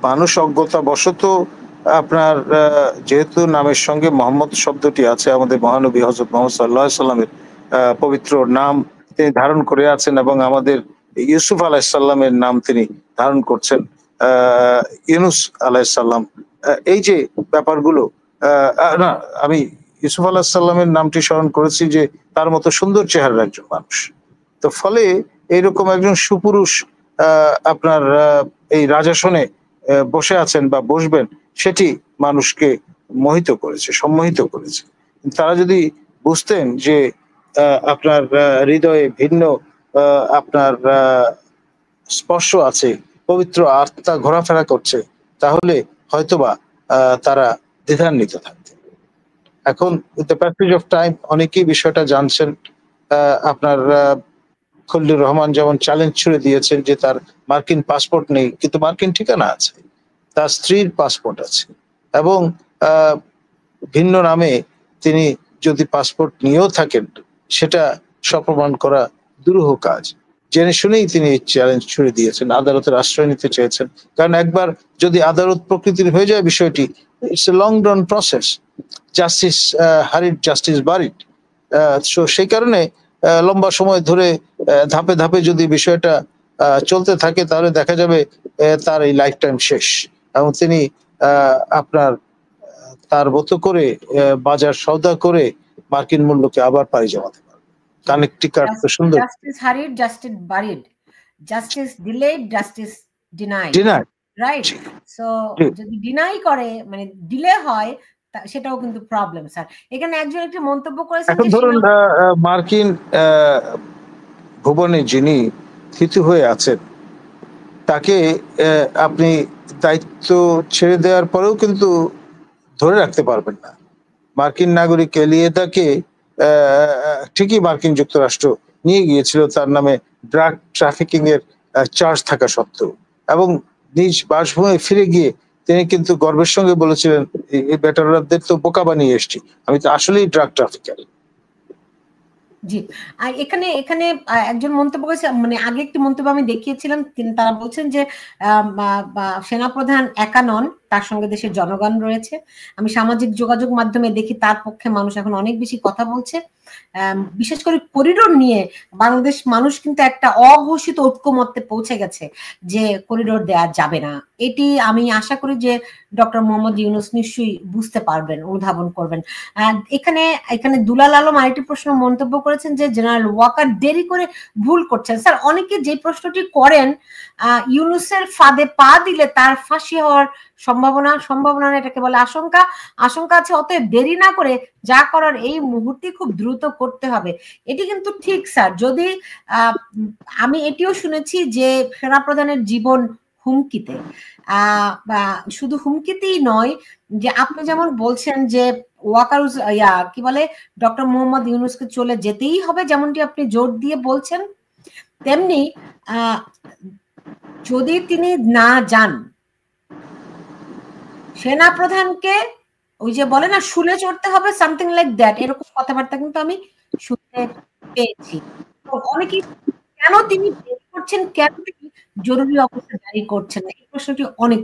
মানুষ অজ্ঞতা বশত আপনার যেহেতু নামের সঙ্গে মোহাম্মদ শব্দটি আছে, আমাদের মহানবী হযরত মুহাম্মদ সাল্লাল্লাহু আলাইহি সাল্লামের পবিত্র নাম তিনি ধারণ করে আছেন এবং আমাদের ইউসুফ আলাইহিস সালামের নাম তিনি ধারণ করছেন, আ ইউনুস আলাইহিস সালাম। এই যে ব্যাপারগুলো, না, আমি ইউসুফ আলাইহিস সালামের নামটি স্মরণ করেছি যে তার মতো সুন্দর চেহারার একজন মানুষ। তো ফলে এইরকম একজন সুপুরুষ আপনার এই রাজাসনে বসে আছেন বা বসবেন, সেটি মানুষকে মোহিত করেছে, সম্মোহিত করেছে। তারা যদি বুঝতেন যে আপনার হৃদয়ে ভিন্ন আপনার স্পর্শ আছে, পবিত্র আত্মা ঘোরাফেরা করছে, তাহলে হয়তোবা তারা দ্বিধান্বিত থাকতেন। এখন with the passage of time অনেকেই বিষয়টা জানছেন। আপনার খলিলুর রহমান যেমন চ্যালেঞ্জ ছুড়ে দিয়েছেন যে তার মার্কিন পাসপোর্ট নেই, কিন্তু মার্কিন ঠিকানা আছে, তার স্ত্রীর পাসপোর্ট আছে, এবং ভিন্ন নামে তিনি যদি পাসপোর্ট নিয়েও থাকেন, সেটা সপ্রমাণ করা দুরূহ কাজ। জেনে শুনেই তিনি এই চ্যালেঞ্জ ছুড়ে দিয়েছেন, আদালতের আশ্রয় নিতে চেয়েছেন। কারণ একবার যদি আদালত প্রকৃতির হয়ে যায় বিষয়টি, it's a long run process. Justice হারিড, justice buried. সেই কারণে লম্বা সময় ধরে ধাপে ধাপে যদি বিষয়টা চলতে থাকে, তাহলে দেখা যাবে তার এই লাইফ টাইম শেষ, এবং তিনি আপনার তার মতো করে বাজার সওদা করে মার্কিন মূল্যকে আবার পাড়ি জমাতে পারবে। কানেকটিকাট তো সুন্দর। Justice হারিড, justice buried, justice delayed, justice denied, right? So যদি ডিনাই করে, মানে ডিলে হয়, সেটাও কিন্তু প্রবলেম স্যার। এখানে একজন একটি মন্তব্য করেছেন, এখন ধরুন মার্কিন ভুবনে যিনি স্থিত হয়ে আছেন, তাকে আপনি দায়িত্ব ছেড়ে দেওয়ার পরেও কিন্তু ধরে রাখতে পারবেন না। মার্কিন নাগরিক এলিয়েদাকে ঠিকই মার্কিন যুক্তরাষ্ট্র নিয়ে গিয়েছিল তার নামে ড্রাগ ট্রাফিকিং এর চার্জ থাকা সত্ত্বেও, এবং নিজ বাসভূমে ফিরে গিয়ে তিনি কিন্তু গর্বের সঙ্গে বলেছিলেন, এই বেটারদের তো বোকা বানিয়ে এসেছি, আমি তো আসলেই ড্রাগ ট্রাফিকার। জি, আর এখানে এখানে একজন মন্তব্য করেছে, মানে আগে একটি মন্তব্য আমি দেখিয়েছিলাম, তারা বলছেন যে সেনাপ্রধান একা নন, তার সঙ্গে দেশের জনগণ রয়েছে। আমি সামাজিক যোগাযোগ মাধ্যমে দেখি তার পক্ষে মানুষ এখন অনেক বেশি কথা বলছে। বিশেষ করে করিডোর নিয়ে বাংলাদেশ মানুষ কিন্তু একটা অঘোষিত ঐক্যমত্যে পৌঁছে গেছে যে করিডোর দেয়া যাবে না। এটি আমি আশা করি যে ডক্টর মোহাম্মদ ইউনূস নিশ্চয়ই বুঝতে পারবেন, অনুধাবন করবেন। এখানে এখানে দুলাল আলম আরেকটি প্রশ্ন মন্তব্য করেছেন যে জেনারেল ওয়াকার দেরি করে ভুল করছেন। স্যার, অনেকে যে প্রশ্নটি করেন, ইউনূসের ফাঁদে পা দিলে তার ফাঁসি হওয়ার সম্ভাবনা এটাকে বলে আশঙ্কা আছে, অতএব দেরি না করে যা করার এই মুহূর্তে খুব দ্রুত করতে হবে। এটি কিন্তু ঠিক স্যার। যদি আমি এটিও শুনেছি যে সেনাপ্রধানের জীবন হুমকিতে, বা শুধু হুমকিতেই নয়, যে আপনি যেমন বলছেন যে ওয়াকার কি বলে ডক্টর মোহাম্মদ ইউনূসকে চলে যেতেই হবে, যেমনটি আপনি জোর দিয়ে বলছেন, তেমনি যদি তিনি না যান, সেনা প্রধানকে ওই যে বলে না শুলে চড়তে হবে, সামথিং লাইক দ্যাট, এরকম কথাবার্তা কিন্তু আমি শুনতে পেয়েছি। অনেকে কেন তিনি দেরি করছেন, কেন তিনি জরুরি অবস্থা জারি করছেন, এই প্রশ্নটি অনেক।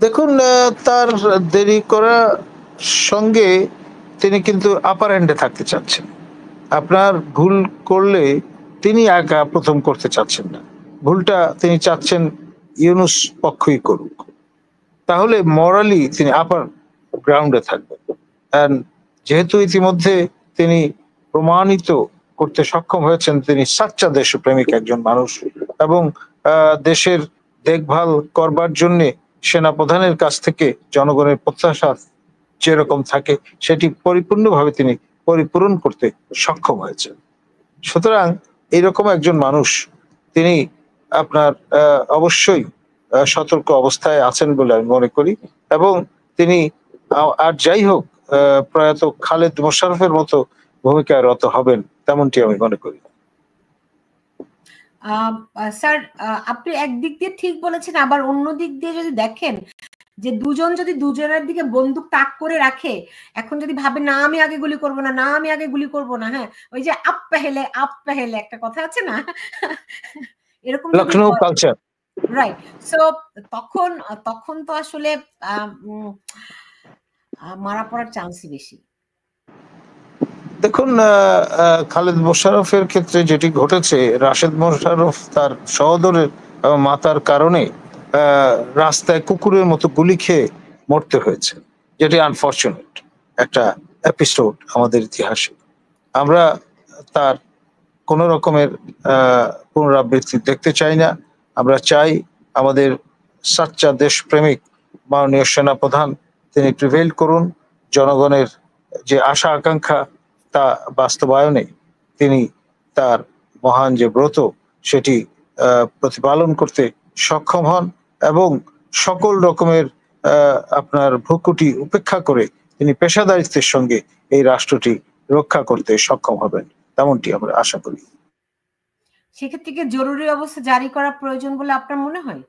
দেখুন, তার দেরি করা সঙ্গে তিনি কিন্তু আপার এন্ডে থাকতে চাচ্ছেন। আপনার ভুল করলে তিনি একা প্রথম করতে চাচ্ছেন না, ভুলটা তিনি চাচ্ছেন ইউনূস পক্ষই করুক, তাহলে মরালি তিনি আপার গ্রাউন্ডে থাকবেন। যেহেতু ইতিমধ্যে তিনি প্রমাণিত করতে সক্ষম হয়েছেন তিনি সাচ্চা দেশপ্রেমিক একজন মানুষ, এবং দেশের দেখভাল করবার জন্য সেনাপ্রধানের কাছ থেকে জনগণের প্রত্যাশা যেরকম থাকে সেটি পরিপূর্ণভাবে তিনি পরিপূরণ করতে সক্ষম হয়েছেন। সুতরাং এইরকম একজন মানুষ, তিনি আপনার অবশ্যই সতর্ক অবস্থায় আছেন বলে আমি মনে করি, এবং তিনি আর যাই হোক প্রয়াত খালেদ মোশাররফের মতো ভূমিকায় রত হবেন তেমনটি আমি মনে করি। স্যার, আপনি একদিক দিয়ে ঠিক বলেছেন, আবার অন্য দিক দিয়ে যদি দেখেন যে দুজন যদি দুজনের দিকে বন্দুক তাক করে রাখে, এখন যদি ভাবে না আমি আগে গুলি করবো না, না আমি আগে গুলি করবো না, হ্যাঁ, ওই যে আপ পেহেলে একটা কথা আছে না, এরকম লখনৌ কালচার, রাইট। সো তখন তখন তো আসলে মারা পড়ার চান্সই বেশি। দেখুন, খালেদ মোশাররফের ক্ষেত্রে যেটি ঘটেছে, রাশেদ মোশাররফ তার সহোদরের মাতার কারণে রাস্তায় কুকুরের মতো গুলি খেয়ে মরতে হয়েছে, যেটি আনফরচুনেট একটা এপিসোড আমাদের ইতিহাসে। আমরা তার কোন রকমের পুনরাবৃত্তি দেখতে চাই না। আমরা চাই আমাদের সাচ্চা দেশপ্রেমিক মাননীয় সেনাপ্রধান তিনি প্রিভেইল করুন, জনগণের যে আশা আকাঙ্ক্ষা তা বাস্তবায়নে তিনি তার মহান যে ব্রত সেটি প্রতিপালন করতে সক্ষম হন, এবং সকল রকমের আপনার ভ্রুকুটি উপেক্ষা করে তিনি পেশাদারিত্বের সঙ্গে এই রাষ্ট্রটি রক্ষা করতে সক্ষম হবেন, তেমনটি আমরা আশা করি। সেক্ষেত্রে কি জরুরি অবস্থা জারি করা প্রয়োজন বলে আপনার মনে হয়?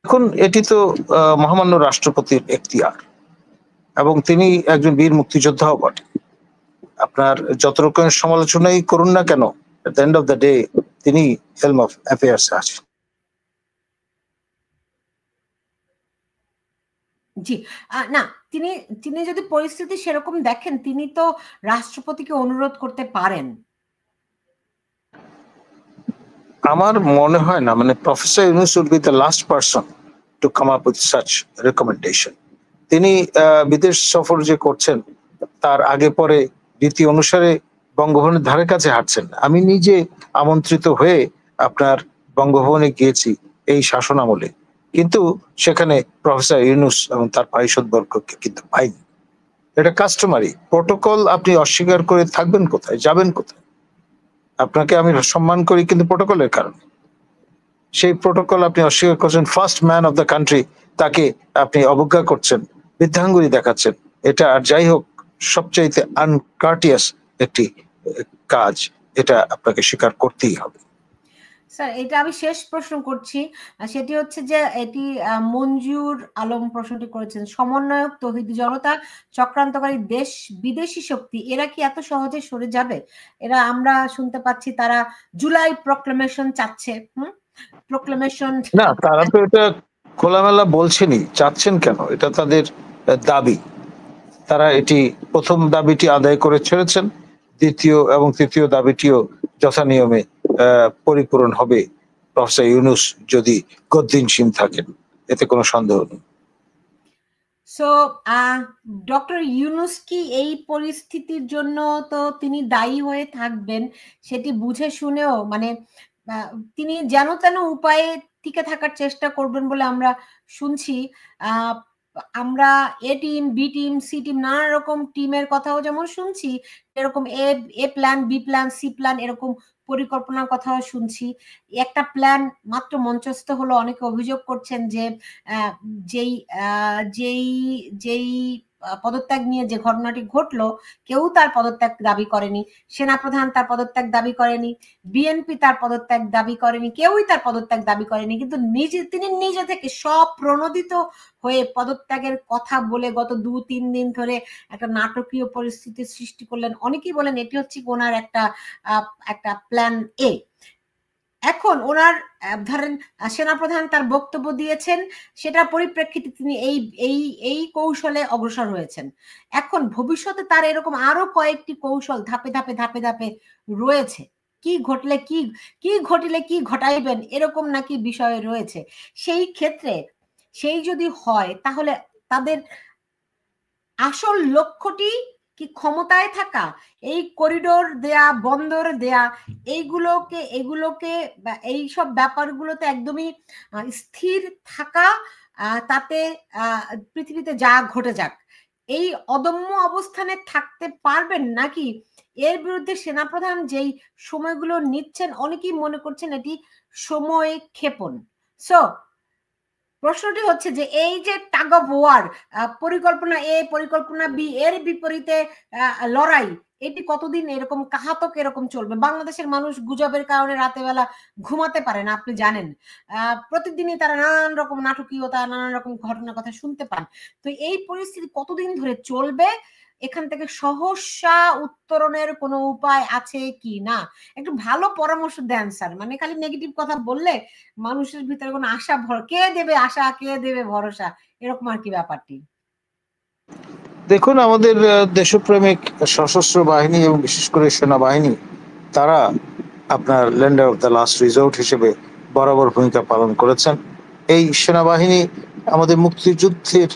এখন এটি তো মহামান্য রাষ্ট্রপতির এখতিয়ার, এবং তিনি একজন বীর মুক্তিযোদ্ধাও বটে। আপনার যত রকমের সমালোচনাই করুন না কেন, at the end of the day তিনি হেলম অফ অ্যাফেয়ার্স আছেন। জি। না, তিনি তিনি যদি পরিস্থিতি সেরকম দেখেন, তিনি তো রাষ্ট্রপতিকে অনুরোধ করতে পারেন। আমার মনে হয় না, মানে professor Yunus will be the last person to come up with such recommendation. তিনি বিদেশ সফর যে করছেন তার আগে পরে রীতি অনুসারে বঙ্গভবনের ধারে কাছে হাঁটছেন। আমি নিজে আমন্ত্রিত হয়ে আপনার বঙ্গভবনে গিয়েছি এই শাসন আমলে, কিন্তু সেখানে প্রফেসর ইউনূস এবং তার পারিষদবর্গকে কিন্তু পাইনি। এটা কাস্টমারি প্রোটোকল, আপনি অস্বীকার করে থাকবেন কোথায়, যাবেন কোথায়? আপনাকে আমি সম্মান করি কিন্তু প্রোটোকলের কারণে। সেই প্রোটোকল আপনি অস্বীকার করছেন, first man of the country তাকে আপনি অবজ্ঞা করছেন, বৃদ্ধাঙ্গুলি দেখাচ্ছেন। এটা আর যাই হোক সবচাইতে আনকার্টিয়াস একটি কাজ, এটা আপনাকে স্বীকার করতেই হবে। স্যার, এটা আমি শেষ প্রশ্ন করছি। সেটি হচ্ছে যে এটি মঞ্জুর আলম প্রশ্নটি করেছেন। সমন্বয়ক, তৌহিদি জনতা, চক্রান্তকারী দেশ বিদেশি শক্তি, এরা কি এত সহজে সরে যাবে? এরা আমরা শুনতে পাচ্ছি তারা জুলাই প্রক্লেমেশন চাচ্ছে। প্রক্লেমেশন না, তারা তো এটা খোলামেলা বলছেনই, চাচ্ছেন কেন? এটা তাদের দাবি। তারা এটি প্রথম দাবিটি আদায় করে ছেড়েছেন, দ্বিতীয় এবং তৃতীয় দাবিটিও যথানিয়মে পরিপূরণ হবে প্রফেসর ইউনূস যদি গদ্দিনশীল থাকেন, এতে কোনো সন্দেহ নেই। সো ডক্টর ইউনূস কি এই পরিস্থিতির জন্য তো তিনি দায়ী হয়ে থাকবেন, সেটি বুঝে শুনেও মানে তিনি যেন তেন উপায়ে টিকে থাকার চেষ্টা করবেন বলে আমরা শুনছি। আমরা A team, B team, C team, নানা রকম টিমের কথাও যেমন শুনছি, এরকম A plan, B plan, C plan, এরকম পরিকল্পনার কথাও শুনছি। একটা প্ল্যান মাত্র মঞ্চস্থ হলো, অনেকে অভিযোগ করছেন যে যেই যেই যেই পদত্যাগ নিয়ে যে ঘটনাটি ঘটলো, কেউ তার পদত্যাগ দাবি করেনি, সেনাপ্রধান তার পদত্যাগ দাবি করেনি, বিএনপি তার পদত্যাগ দাবি করেনি, কেউই তার পদত্যাগ দাবি করেনি, কিন্তু তিনি নিজে থেকে স্বপ্রণোদিত হয়ে পদত্যাগের কথা বলে গত 2-3 দিন ধরে একটা নাটকীয় পরিস্থিতির সৃষ্টি করলেন। অনেকেই বলেন এটি হচ্ছে ওনার একটা প্ল্যান এ। এখন ওনার ধরেন সেনাপ্রধান তার বক্তব্য দিয়েছেন, সেটার পরিপ্রেক্ষিতে তিনি এই এই এই কৌশলে অগ্রসর হয়েছেন। এখন ভবিষ্যতে তার এরকম আরো কয়েকটি কৌশল ধাপে ধাপে ধাপে ধাপে রয়েছে। কি ঘটলে কি ঘটিলে কি ঘটাইবেন, এরকম নাকি বিষয় রয়েছে। সেই ক্ষেত্রে সেই যদি হয় তাহলে তাদের আসল লক্ষ্যটি কি ক্ষমতায় থাকা, এই করিডোর দেয়া, বন্দর দেয়া, এগুলোকে এই সব ব্যাপারগুলোতে একদমই স্থির থাকা, তাতে পৃথিবীতে যা ঘটে যাক, এই অদম্য অবস্থানে থাকতে পারবেন, নাকি এর বিরুদ্ধে সেনাপ্রধান যেই সময়গুলো নিচ্ছেন অনেকেই মনে করছেন এটি সময় ক্ষেপণ। সো প্রশ্নটি হচ্ছে যে এই যে টাগ অফ ওয়ার, পরিকল্পনা এ, পরিকল্পনা বি, এর বিপরীতে লড়াই, এটি কতদিন এরকম কাহাতক এরকম চলবে? বাংলাদেশের মানুষ গুজবের কারণে রাতে বেলা ঘুমাতে পারে না, আপনি জানেন। প্রতিদিনই তারা নানান রকম নাটকীয়তা, নানান রকম ঘটনার কথা শুনতে পান। তো এই পরিস্থিতি কতদিন ধরে চলবে? এখান থেকে সহসা উত্তরণের কোনো উপায় আছে কি না? একটু ভালো পরামর্শ দেন স্যার। মানে খালি নেগেটিভ কথা বললে মানুষের ভিতরে কোনো আশা, কে দেবে আশা, কে দেবে ভরসা, এরকম আর কি ব্যাপারটি। দেখুন, আমাদের দেশপ্রেমিক সশস্ত্র বাহিনী এবং বিশেষ করে সেনাবাহিনী, তারা আপনার lender of the last resort হিসেবে বরাবর ভূমিকা পালন করেছেন। এই সেনাবাহিনী আমাদের মুক্তিযুদ্ধের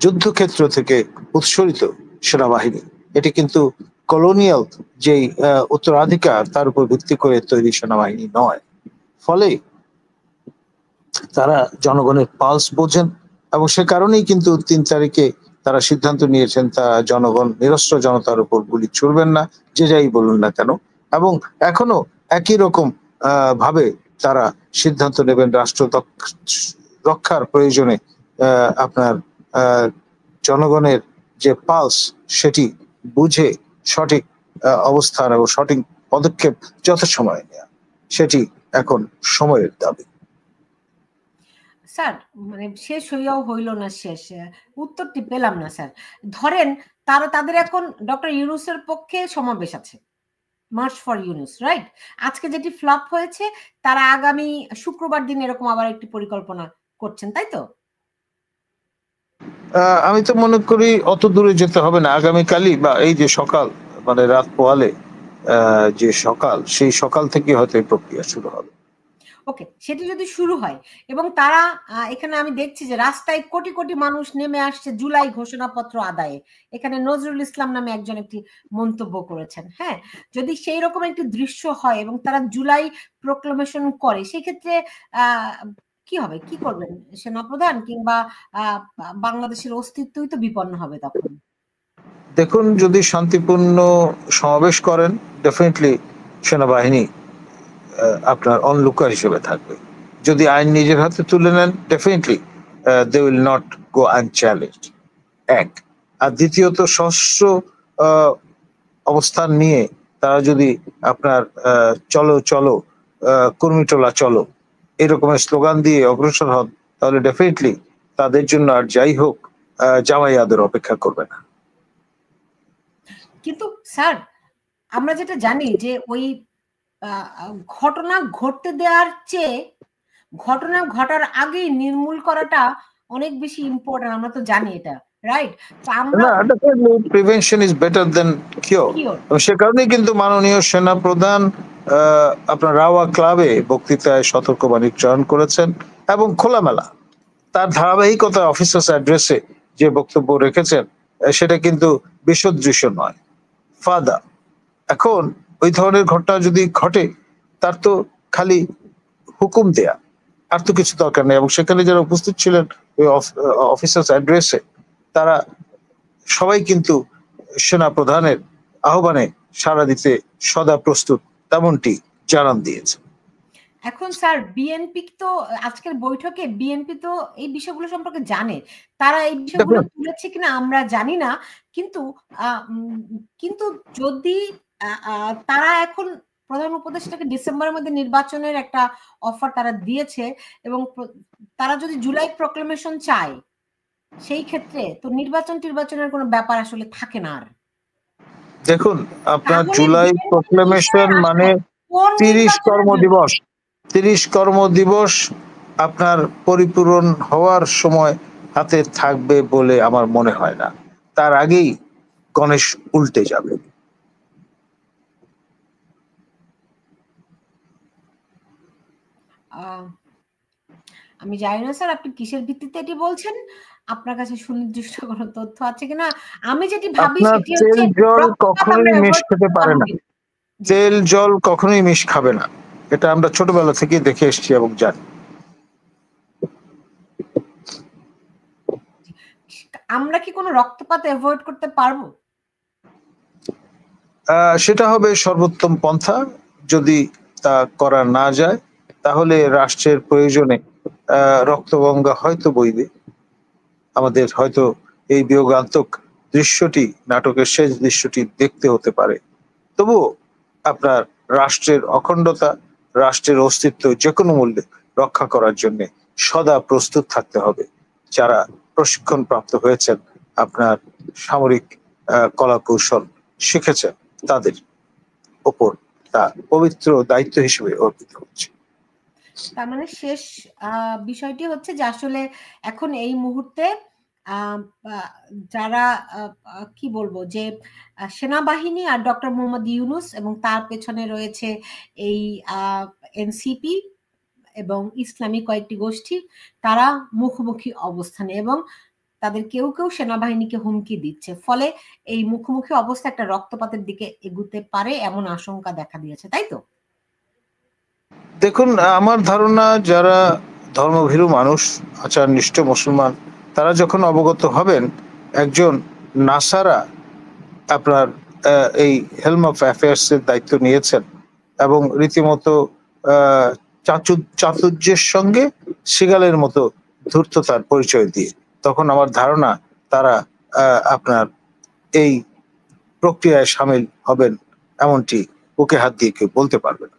যুদ্ধক্ষেত্র থেকে উৎসরিত সেনাবাহিনী। এটি কিন্তু কলোনিয়াল যেই উত্তরাধিকার তার উপর ভিত্তি করে তৈরি সেনাবাহিনী নয়। ফলে তারা জনগণের পালস বোঝেন এবং সে কারণেই কিন্তু ৩ তারিখে তারা সিদ্ধান্ত নিয়েছেন তা জনগণ নিরস্ত্র জনতার উপর গুলি ছুড়বেন না, যে যাই বলুন না কেন। এবং এখনো একই রকম ভাবে তারা সিদ্ধান্ত নেবেন রাষ্ট্র রক্ষার প্রয়োজনে আপনার জনগণের যে পালস সেটি বুঝে সঠিক অবস্থান এবং সঠিক পদক্ষেপ যথাসময়ে নেওয়া, সেটি এখন সময়ের দাবি। স্যার, মানে শেষ হইয়াও হইল না শেষ, উত্তরটি পেলাম না স্যার। ধরেন তাদের এখন ডক্টর ইউনূসের পক্ষে সমাবেশ আছে, মার্চ ফর ইউনূস, রাইট? আজকে যেটি ফ্লপ হয়েছে, তারা আগামী শুক্রবার দিন এরকম আবার একটি পরিকল্পনা করছেন, তাই তো? আমি তো মনে করি অত দূরে যেতে হবে না। আগামীকালই বা এই যে সকাল, মানে রাত পোহালে যে সকাল, সেই সকাল থেকে হয়তো এই প্রক্রিয়া শুরু হবে। ওকে, সেটি যদি শুরু হয় এবং তারা এখানে আমি দেখছি যে রাস্তায় কোটি কোটি মানুষ নেমে আসছে জুলাই ঘোষণাপত্র আদায়ে। এখানে নজরুল ইসলাম নামে একজন একটি মন্তব্য করেছেন। হ্যাঁ, যদি সেই রকম একটি দৃশ্য হয় এবং তারা জুলাই প্রোক্লামেশন করে, সেক্ষেত্রে কি হবে, কি করবেন সেনাপ্রধান? কিংবা বাংলাদেশের অস্তিত্বই তো বিপন্ন হবে তখন। দেখুন, যদি শান্তিপূর্ণ সমাবেশ করেন, ডেফিনেটলি সেনাবাহিনী আপনার অনলুকার হিসেবে থাকবে। যদি আইন নিজের হাতে তুলে নেন, definitely they will not go unchallenged, এক। আর দ্বিতীয়ত, সশস্ত্র অবস্থান নিয়ে তারা যদি আপনার চলো চলো কর্মীটোলা চলো এরকমের স্লোগান দিয়ে অগ্রসর হন, তাহলে ডেফিনেটলি তাদের জন্য আর যাই হোক জামাই আদর অপেক্ষা করবে না। কিন্তু স্যার, আমরা যেটা জানি যে ওই ঘটনা ঘটতে দেওয়ার চেয়ে ঘটনা ঘটার আগেই নির্মূল করাটা অনেক বেশি ইম্পর্টেন্ট, আমরা তো জানি এটা, রাইট? তো আমরা prevention is better than cure. সে কারণেই কিন্তু মাননীয় সেনা প্রধান আপনার রাওয়া ক্লাবে বক্তৃতায় সতর্কবাণী চয়ন করেছেন এবং খোলামেলা তার ধারাবাহিকতা অফিসার্স অ্যাড্রেসে যে বক্তব্য রেখেছেন, সেটা কিন্তু বিসদৃশ্য নয়, ফাদা। এখন ওই ধরনের ঘটনা যদি ঘটে, তার তো খালি হুকুম দেয়া, আর তো কিছু দরকার নেই। এবং সেখানে যারা উপস্থিত ছিলেন ওই অফিসার্স অ্যাড্রেসে, তারা সবাই কিন্তু সেনা প্রধানের আহ্বানে সাড়া দিতে সদা প্রস্তুত, তেমনটি জানান দিয়েছে। এখন স্যার, বিএনপি তো আজকের বৈঠকে বিএনপি তো এই বিষয়গুলো সম্পর্কে জানে, তারা এই বিষয়গুলো তুলেছে কিনা আমরা জানি না। কিন্তু কিন্তু যদি তারা এখন প্রধান উপদেষ্টাকে ডিসেম্বরের মধ্যে নির্বাচনের একটা অফার তারা দিয়েছে এবং তারা যদি জুলাই প্রক্লেমেশন চায়, সেই ক্ষেত্রে তো নির্বাচনের কোনো ব্যাপার আসলে থাকে না আর। দেখুন, আপনার জুলাই প্রক্লেমেশন মানে 30 কর্মদিবস, 30 কর্মদিবস আপনার পরিপূরণ হওয়ার সময় হাতে থাকবে বলে আমার মনে হয় না। তার আগেই গণেশ উল্টে যাবে। আমি জানি না স্যার আপনি কিসের ভিত্তিতে এটি বলছেন, আপনার কাছে সুনির্দিষ্ট কোনো তথ্য আছে কিনা। আমি যেটি ভাবি সেটি হচ্ছে তেল জল কখনোই মিশ খেতে পারে না, তেল জল কখনোই মিশ খাবে না, এটা আমরা ছোটবেলা থেকে দেখে এসেছি এবং জানি। আমরা কি কোনো রক্তপাত অ্যাভয়েড করতে পারবো? সেটা হবে সর্বোত্তম পন্থা। যদি তা করা না যায়, তাহলে রাষ্ট্রের প্রয়োজনে রক্তগঙ্গা হয়তো বইবে। আমাদের হয়তো এই বিয়োগান্তক দৃশ্যটি, নাটকের শেষ দৃশ্যটি দেখতে হতে পারে, তবুও আপনার রাষ্ট্রের অখণ্ডতা, রাষ্ট্রের অস্তিত্ব যে কোনো মূল্যে রক্ষা করার জন্য সদা প্রস্তুত থাকতে হবে। যারা প্রশিক্ষণ প্রাপ্ত হয়েছেন, আপনার সামরিক কলা কৌশল শিখেছেন, তাদের ওপর তা পবিত্র দায়িত্ব হিসেবে অর্পিত হচ্ছে। তার মানে শেষ বিষয়টি হচ্ছে যে আসলে এখন এই মুহূর্তে যারা কি বলবো যে সেনাবাহিনী আর ডক্টর মোহাম্মদ ইউনূস এবং তার পেছনে রয়েছে এই এনসিপি এবং ইসলামী কয়েকটি গোষ্ঠী, তারা মুখোমুখি অবস্থানে এবং তাদের কেউ কেউ সেনাবাহিনীকে হুমকি দিচ্ছে। ফলে এই মুখোমুখি অবস্থা একটা রক্তপাতের দিকে এগুতে পারে এমন আশঙ্কা দেখা দিয়েছে, তাই তো? দেখুন, আমার ধারণা যারা ধর্মভীরু মানুষ, আচারনিষ্ঠ মুসলমান, তারা যখন অবগত হবেন একজন নাসারা আপনার এই হেলম অফ অ্যাফেয়ার্স এর দায়িত্ব নিয়েছেন এবং রীতিমতো চাতুর্যের সঙ্গে সিগালের মতো ধূর্ততার পরিচয় দিয়ে, তখন আমার ধারণা তারা আপনার এই প্রক্রিয়ায় সামিল হবেন এমনটি বুকে হাত দিয়ে কেউ বলতে পারবে না।